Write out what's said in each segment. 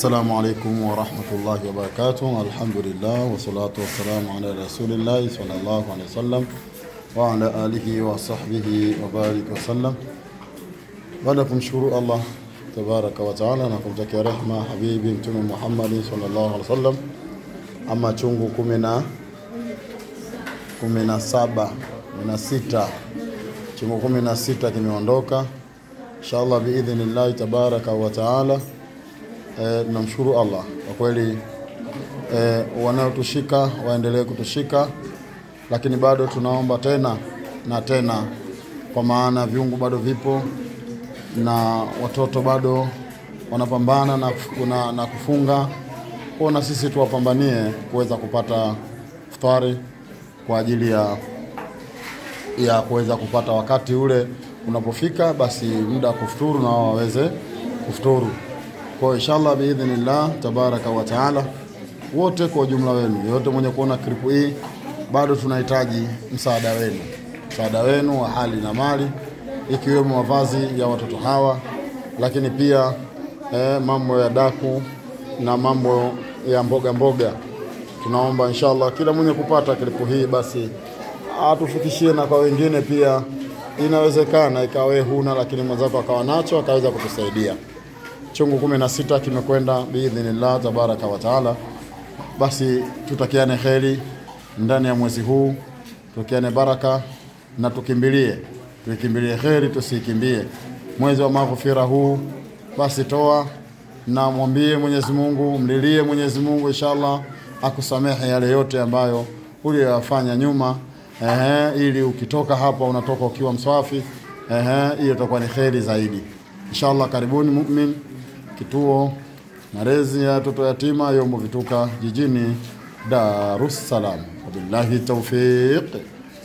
السلام عليكم ورحمة الله وبركاته. الحمد لله والصلاة والسلام على رسول الله صلى الله عليه وسلم وعلى آله وصحبه وبارك وسلم. Baada kumshukuru Allah tabaraka wa taala na kumtakia rehema habibi mtume Muhammad sallallahu alaihi wasallam, ama chungu 16 chungu 16 kimeondoka inshallah biidhnillah tabaraka wa taala. Tunamshukuru Allah kwa kweli, wanaotushika waendelee kutushika, lakini bado tunaomba tena na tena, kwa maana viungu bado vipo na watoto bado wanapambana na kufunga. Kwa sisi tuwapambanie kuweza kupata iftari kwa ajili ya kuweza kupata wakati ule unapofika, basi muda kufuturu na waweze kufuturu. Kwa inshallah biidhnillah tabaraka wa taala, wote kwa jumla wenu, yote mwenye kuona klipu hii, bado tunahitaji msaada wenu wa hali na mali, ikiwemo mavazi ya watoto hawa, lakini pia mambo ya daku na mambo ya mboga. Tunaomba inshallah kila mwenye kupata klipu hii basi atufikishie na kwa wengine pia. Inawezekana ikawe huna lakini mwenzako akawa nacho akaweza kutusaidia. Chungu 16 kimekwenda biidhnillah tabaraka wa taala. Basi tutakiane kheri ndani ya mwezi huu, tukiane baraka na tukimbilie kheri, tusikimbie mwezi wa maghfira huu. Basi toa na mwambie Mwenyezi Mungu, mlilie Mwenyezi Mungu inshallah akusamehe yale yote ambayo uliyofanya nyuma, ili ukitoka hapa unatoka ukiwa mswafi. Hiyo itakuwa ni kheri zaidi inshallah. Karibuni mu'min, kituo malezi ya watoto yatima Yombo Vituka, jijini Dar es Salaam. Wabillahi tawfiq.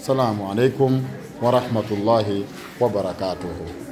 Assalamu alaikum wa rahmatullahi wa barakatuh.